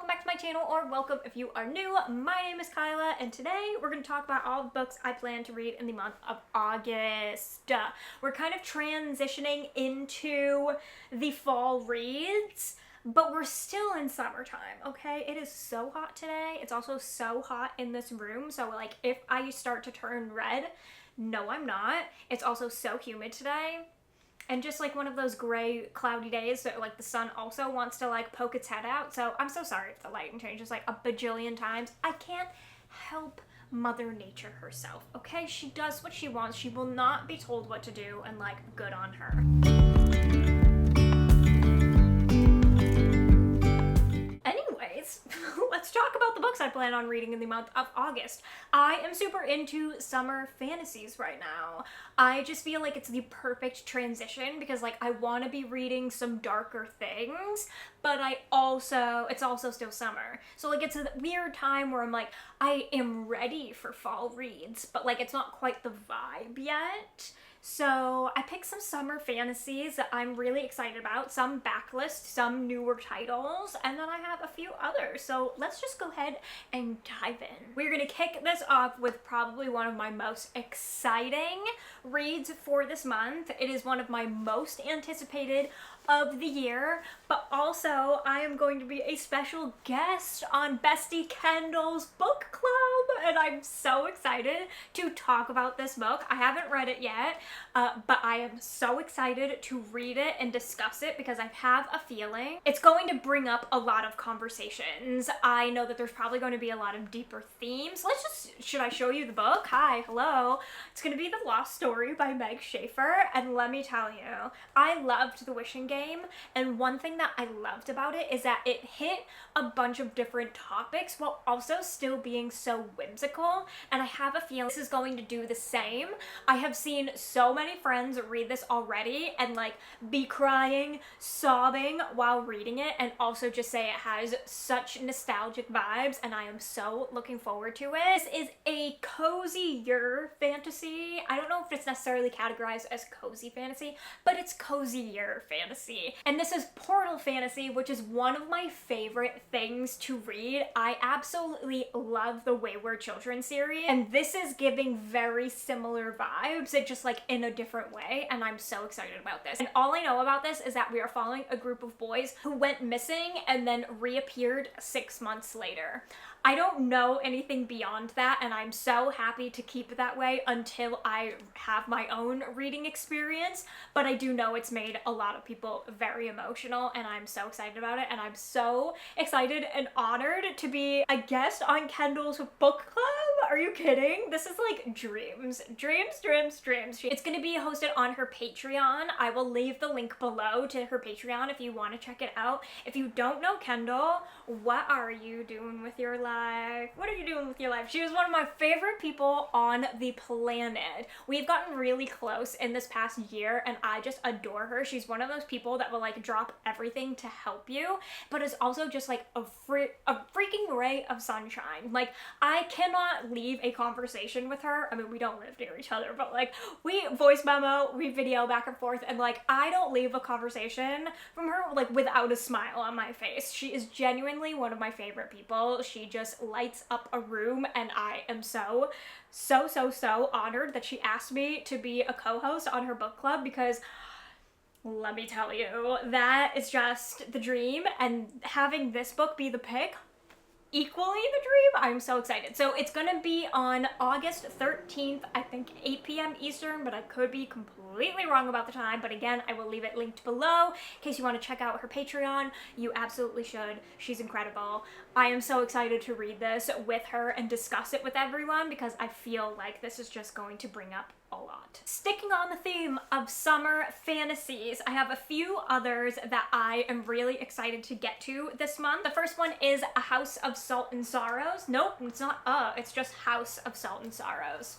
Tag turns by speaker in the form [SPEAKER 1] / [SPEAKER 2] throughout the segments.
[SPEAKER 1] welcome back to my channel, or welcome if you are new. My name is Kyla, and today we're going to talk about all the books I plan to read in the month of August. We're kind of transitioning into the fall reads, but we're still in summertime, okay? It is so hot today. It's also so hot in this room, so like if I start to turn red, no I'm not. It's also so humid today. And just like one of those gray, cloudy days that like the sun also wants to like poke its head out. So I'm so sorry if the lighting changes like a bajillion times. I can't help Mother Nature herself, okay? She does what she wants. She will not be told what to do, and like, good on her. Anyways, let's talk about the books I plan on reading in the month of August. I am super into summer fantasies right now. I just feel like it's the perfect transition because like I want to be reading some darker things, but it's also still summer. So like it's a weird time where I'm like, I am ready for fall reads, but like it's not quite the vibe yet. So I picked some summer fantasies that I'm really excited about, some backlist, some newer titles, and then I have a few others. So let's just go ahead and dive in. We're gonna kick this off with probably one of my most exciting reads for this month. It is one of my most anticipated of the year, but also I am going to be a special guest on Bestie Kendall's book club, and I'm so excited to talk about this book. I haven't read it yet, but I am so excited to read it and discuss it because I have a feeling it's going to bring up a lot of conversations. I know that there's probably going to be a lot of deeper themes. Should I show you the book? Hi, hello. It's going to be The Lost Story by Meg Schaefer, and let me tell you, I loved The Wishing Game, and one thing that I loved about it is that it hit a bunch of different topics while also still being so whimsical, and I have a feeling this is going to do the same. I have seen so many friends read this already and like be crying, sobbing while reading it, and also just say it has such nostalgic vibes, and I am so looking forward to it. This is a cozier fantasy. I don't know if it's necessarily categorized as cozy fantasy, but it's cozier fantasy. And this is portal fantasy, which is one of my favorite things to read. I absolutely love the Wayward Children series, and this is giving very similar vibes, it just like in a different way, and I'm so excited about this. And all I know about this is that we are following a group of boys who went missing and then reappeared 6 months later. I don't know anything beyond that, and I'm so happy to keep it that way until I have my own reading experience, but I do know it's made a lot of people very emotional, and I'm so excited about it, and I'm so excited and honored to be a guest on Kendall's book club. Are you kidding? This is like dreams. It's gonna be hosted on her Patreon. I will leave the link below to her Patreon if you want to check it out. If you don't know Kendall, what are you doing with your life? What are you doing with your life? She was one of my favorite people on the planet. We've gotten really close in this past year, and I just adore her. She's one of those people that will like drop everything to help you, but is also just like a freaking ray of sunshine. Like, I cannot leave a conversation with her. I mean, we don't live near each other, but like we voice memo, we video back and forth, and like I don't leave a conversation from her like without a smile on my face. She is genuinely one of my favorite people. She just lights up a room, and I am so honored that she asked me to be a co-host on her book club, because let me tell you, that is just the dream, and having this book be the pick, equally the dream. I'm so excited. So it's gonna be on August 13th, I think 8 p.m. Eastern, but I could be completely wrong about the time. But again, I will leave it linked below in case you want to check out her Patreon. You absolutely should. She's incredible. I am so excited to read this with her and discuss it with everyone, because I feel like this is just going to bring up a lot. Sticking on the theme of summer fantasies, I have a few others that I am really excited to get to this month. The first one is A House of Salt and Sorrows. Nope, it's not it's just House of Salt and Sorrows.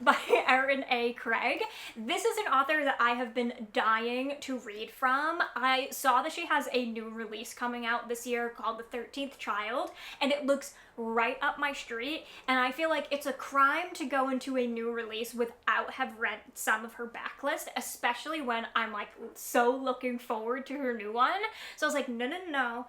[SPEAKER 1] by Erin A. Craig. This is an author that I have been dying to read from. I saw that she has a new release coming out this year called The 13th Child, and it looks right up my street, and I feel like it's a crime to go into a new release without have read some of her backlist, especially when I'm like so looking forward to her new one. So I was like, no,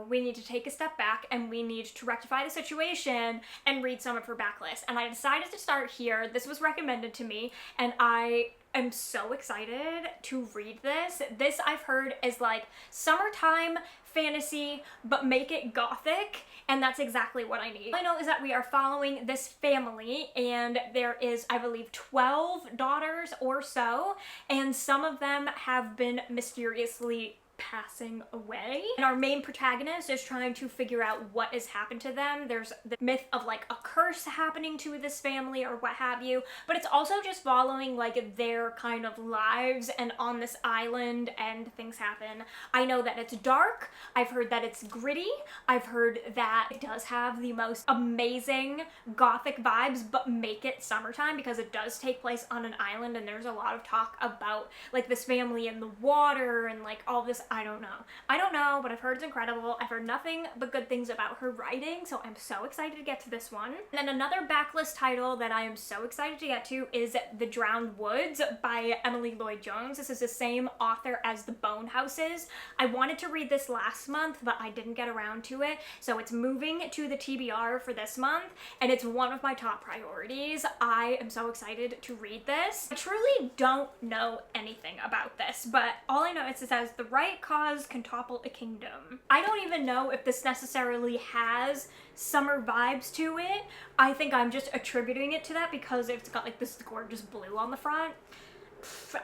[SPEAKER 1] we need to take a step back and we need to rectify the situation and read some of her backlist. And I decided to start here. This was recommended to me, and I'm so excited to read this. This I've heard is like summertime fantasy, but make it gothic, and that's exactly what I need. All I know is that we are following this family, and there is, I believe, 12 daughters or so, and some of them have been mysteriously passing away. And our main protagonist is trying to figure out what has happened to them. There's the myth of like a curse happening to this family or what have you, but it's also just following like their kind of lives and on this island, and things happen. I know that it's dark. I've heard that it's gritty. I've heard that it does have the most amazing gothic vibes, but make it summertime because it does take place on an island, and there's a lot of talk about like this family and the water and like all this. I don't know, but I've heard it's incredible. I've heard nothing but good things about her writing, so I'm so excited to get to this one. And then another backlist title that I am so excited to get to is The Drowned Woods by Emily Lloyd Jones. This is the same author as The Bone Houses. I wanted to read this last month, but I didn't get around to it, so it's moving to the TBR for this month, and it's one of my top priorities. I am so excited to read this. I truly don't know anything about this, but all I know is it says the right cause can topple a kingdom. I don't even know if this necessarily has summer vibes to it. I think I'm just attributing it to that because it's got like this gorgeous blue on the front.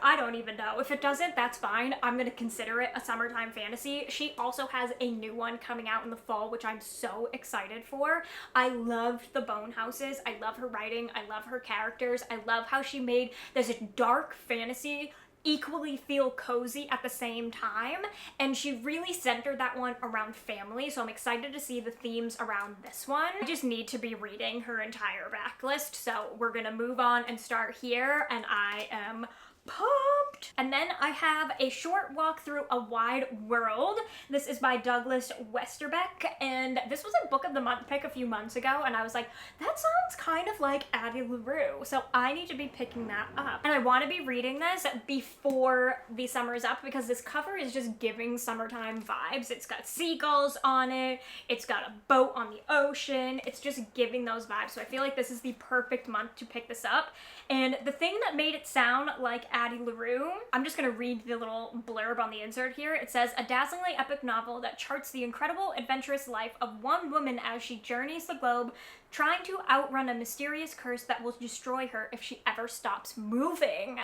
[SPEAKER 1] I don't even know. If it doesn't, that's fine. I'm gonna consider it a summertime fantasy. She also has a new one coming out in the fall, which I'm so excited for. I loved The Bone Houses. I love her writing. I love her characters. I love how she made this dark fantasy equally feel cozy at the same time, and she really centered that one around family, so I'm excited to see the themes around this one. I just need to be reading her entire backlist, so we're gonna move on and start here, and I am pumped. And then I have A Short Walk Through a Wide World. This is by Douglas Westerbeck, and this was a book of the month pick a few months ago, and I was like, that sounds kind of like Addie LaRue, so I need to be picking that up. And I want to be reading this before the summer is up because this cover is just giving summertime vibes. It's got seagulls on it, it's got a boat on the ocean, it's just giving those vibes, so I feel like this is the perfect month to pick this up. And the thing that made it sound like Addie LaRue, I'm just gonna read the little blurb on the insert here. It says, a dazzlingly epic novel that charts the incredible, adventurous life of one woman as she journeys the globe, trying to outrun a mysterious curse that will destroy her if she ever stops moving.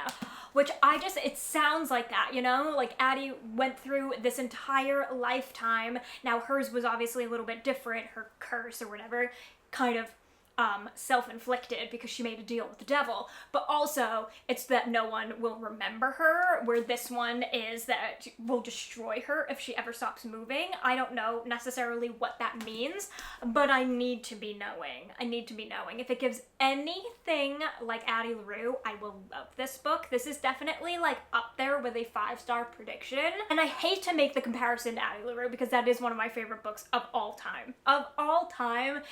[SPEAKER 1] Which it sounds like that, you know? Like Addie went through this entire lifetime. Now hers was obviously a little bit different, her curse or whatever, kind of self-inflicted because she made a deal with the devil, but also it's that no one will remember her, where this one is that will destroy her if she ever stops moving. I don't know necessarily what that means, but I need to be knowing. If it gives anything like Addie LaRue, I will love this book. This is definitely like up there with a 5-star prediction, and I hate to make the comparison to Addie LaRue because that is one of my favorite books of all time.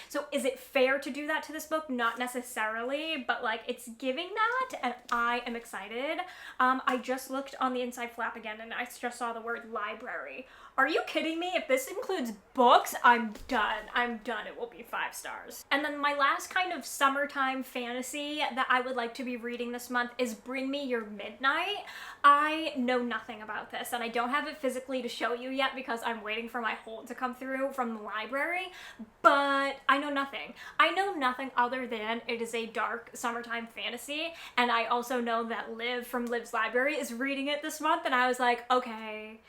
[SPEAKER 1] So is it fair to do that to this book? Not necessarily, but like it's giving that, and I am excited. I just looked on the inside flap again and I just saw the word library. Are you kidding me? If this includes books, I'm done. It will be 5 stars. And then my last kind of summertime fantasy that I would like to be reading this month is Bring Me Your Midnight. I know nothing about this, and I don't have it physically to show you yet because I'm waiting for my hold to come through from the library, but I know nothing. I know nothing other than it is a dark summertime fantasy, and I also know that Liv from Liv's Library is reading it this month, and I was like, okay,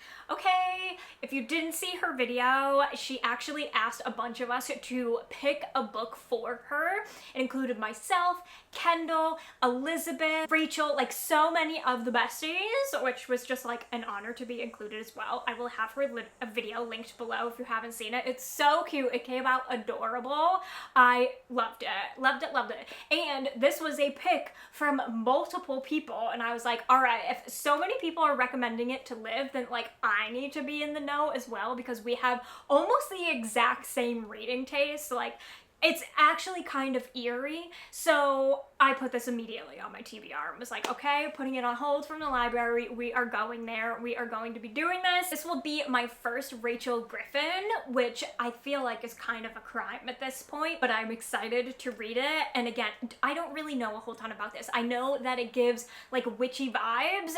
[SPEAKER 1] If you didn't see her video, she actually asked a bunch of us to pick a book for her. It included myself, Kendall, Elizabeth, Rachel, like so many of the besties, which was just like an honor to be included as well. I will have her a video linked below if you haven't seen it. It's so cute. It came out adorable. I loved it. Loved it, loved it. And this was a pick from multiple people, and I was like, all right, if so many people are recommending it to Liv, then like I need to be in the know as well, because we have almost the exact same reading taste. Like, it's actually kind of eerie. So I put this immediately on my TBR and was like, okay, putting it on hold from the library. We are going there. We are going to be doing this. This will be my first Rachel Griffin, which I feel like is kind of a crime at this point, but I'm excited to read it. And again, I don't really know a whole ton about this. I know that it gives like witchy vibes,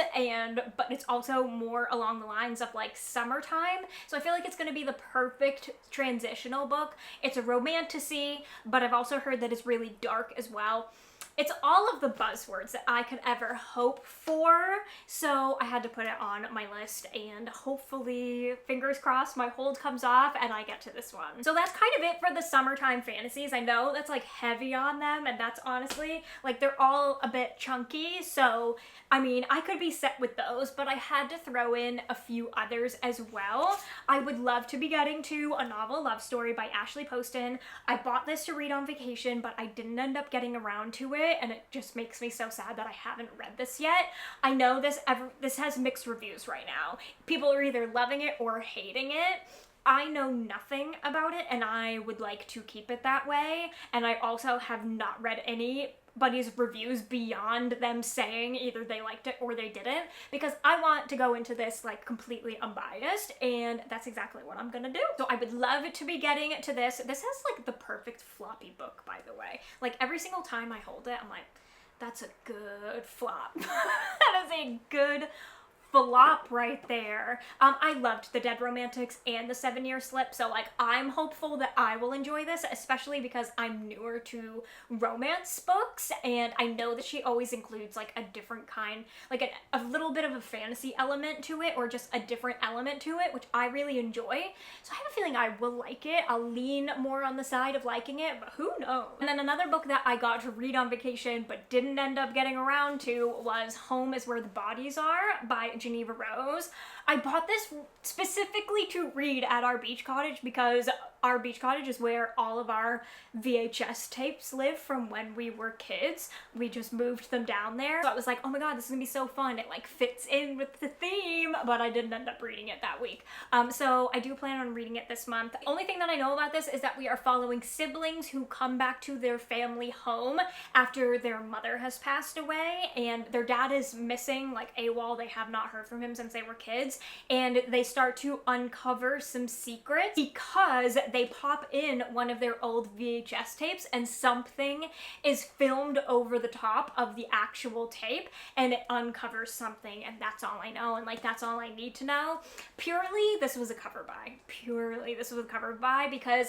[SPEAKER 1] but it's also more along the lines of like summertime. So I feel like it's going to be the perfect transitional book. It's a romantasy, but I've also heard that it's really dark as well. It's all of the buzzwords that I could ever hope for, so I had to put it on my list, and hopefully, fingers crossed, my hold comes off and I get to this one. So that's kind of it for the summertime fantasies. I know that's like heavy on them, and that's honestly, like, they're all a bit chunky, so I mean, I could be set with those, but I had to throw in a few others as well. I would love to be getting to A Novel Love Story by Ashley Poston. I bought this to read on vacation, but I didn't end up getting around to it, and it just makes me so sad that I haven't read this yet. I know this has mixed reviews right now. People are either loving it or hating it. I know nothing about it, and I would like to keep it that way, and I also have not read anybody's reviews beyond them saying either they liked it or they didn't, because I want to go into this like completely unbiased, and that's exactly what I'm gonna do. So I would love to be getting to this. This has like the perfect floppy book, by the way. Like every single time I hold it, I'm like, that's a good flop. That is a good flop right there. I loved The Dead Romantics and The 7-Year Slip, so like I'm hopeful that I will enjoy this, especially because I'm newer to romance books, and I know that she always includes like a different kind, like a little bit of a fantasy element to it, or just a different element to it, which I really enjoy. So I have a feeling I will like it. I'll lean more on the side of liking it, but who knows? And then another book that I got to read on vacation but didn't end up getting around to was Home is Where the Bodies Are by Geneva Rose. I bought this specifically to read at our beach cottage, because our beach cottage is where all of our VHS tapes live from when we were kids. We just moved them down there. So I was like, oh my god, this is gonna be so fun. It like fits in with the theme, but I didn't end up reading it that week. So I do plan on reading it this month. The only thing that I know about this is that we are following siblings who come back to their family home after their mother has passed away, and their dad is missing, like AWOL. They have not heard from him since they were kids, and they start to uncover some secrets because they pop in one of their old VHS tapes and something is filmed over the top of the actual tape, and it uncovers something, and that's all I know, and like that's all I need to know. Purely this was a cover buy. Purely this was a cover buy because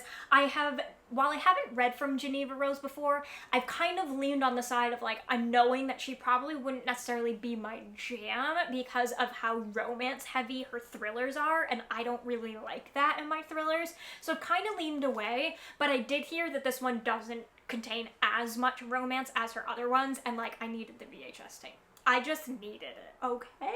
[SPEAKER 1] while I haven't read from Geneva Rose before, I've kind of leaned on the side of like, I'm knowing that she probably wouldn't necessarily be my jam because of how romance heavy her thrillers are, and I don't really like that in my thrillers. So I've kind of leaned away, but I did hear that this one doesn't contain as much romance as her other ones, and like I needed the VHS tape. I just needed it, okay?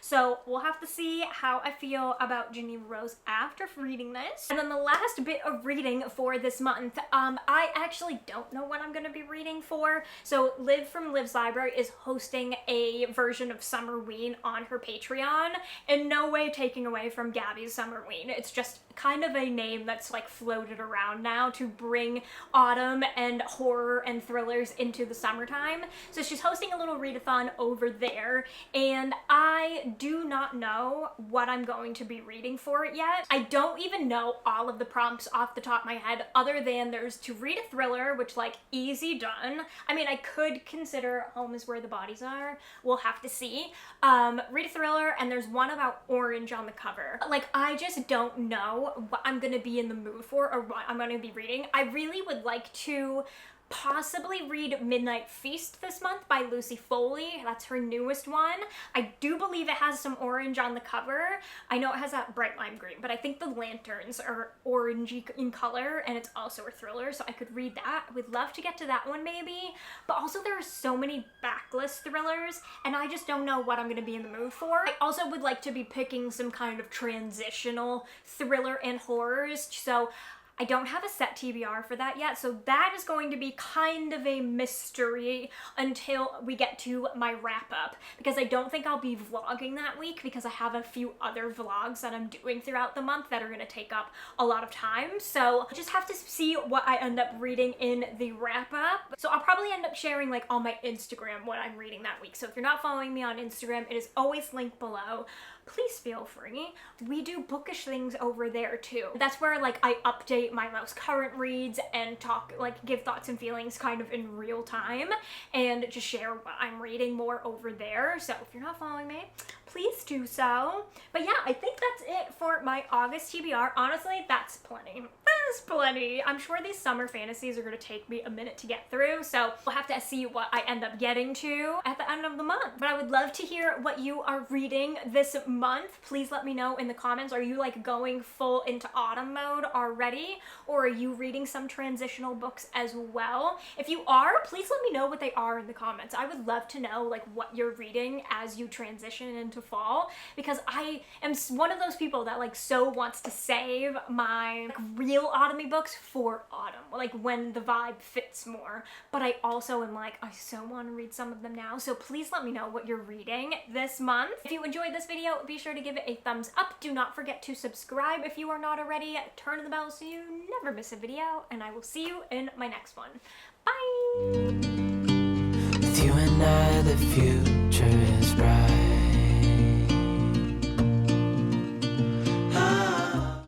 [SPEAKER 1] So we'll have to see how I feel about Geneva Rose after reading this. And then the last bit of reading for this month, I actually don't know what I'm gonna be reading for. So Liv from Liv's Library is hosting a version of Summerween on her Patreon. In no way taking away from Gabby's Summerween. It's just kind of a name that's like floated around now to bring autumn and horror and thrillers into the summertime. So she's hosting a little readathon over there, and I do not know what I'm going to be reading for it yet. I don't even know all of the prompts off the top of my head, other than there's to read a thriller, which like easy done. I mean, I could consider Home is Where the Bodies Are. We'll have to see. Read a thriller, and there's one about orange on the cover. Like, I just don't know what I'm gonna be in the mood for or what I'm gonna be reading. I really would like to possibly read Midnight Feast this month by Lucy Foley. That's her newest one. I do believe it has some orange on the cover. I know it has that bright lime green, but I think the lanterns are orangey in color, and it's also a thriller, so I could read that. I would love to get to that one maybe, but also there are so many backlist thrillers, and I just don't know what I'm gonna be in the mood for. I also would like to be picking some kind of transitional thriller and horrors, so I don't have a set TBR for that yet, so that is going to be kind of a mystery until we get to my wrap up, because I don't think I'll be vlogging that week because I have a few other vlogs that I'm doing throughout the month that are going to take up a lot of time. So I just have to see what I end up reading in the wrap up. So I'll probably end up sharing like on my Instagram what I'm reading that week. So if you're not following me on Instagram, it is always linked below. Please feel free. We do bookish things over there too. That's where like I update my most current reads and talk, like give thoughts and feelings kind of in real time, and just share what I'm reading more over there. So if you're not following me, please do so. But yeah, I think that's it for my August TBR. Honestly, that's plenty. That is plenty. I'm sure these summer fantasies are going to take me a minute to get through, so we'll have to see what I end up getting to at the end of the month. But I would love to hear what you are reading this month. Please let me know in the comments. Are you like going full into autumn mode already, or are you reading some transitional books as well? If you are, please let me know what they are in the comments. I would love to know like what you're reading as you transition into fall, because I am one of those people that like so wants to save my like, real autumny books for autumn, like when the vibe fits more. But I also am like, I so want to read some of them now. So please let me know what you're reading this month. If you enjoyed this video, be sure to give it a thumbs up. Do not forget to subscribe if you are not already. Turn the bell so you never miss a video, and I will see you in my next one. Bye!
[SPEAKER 2] With you and I, the future is bright.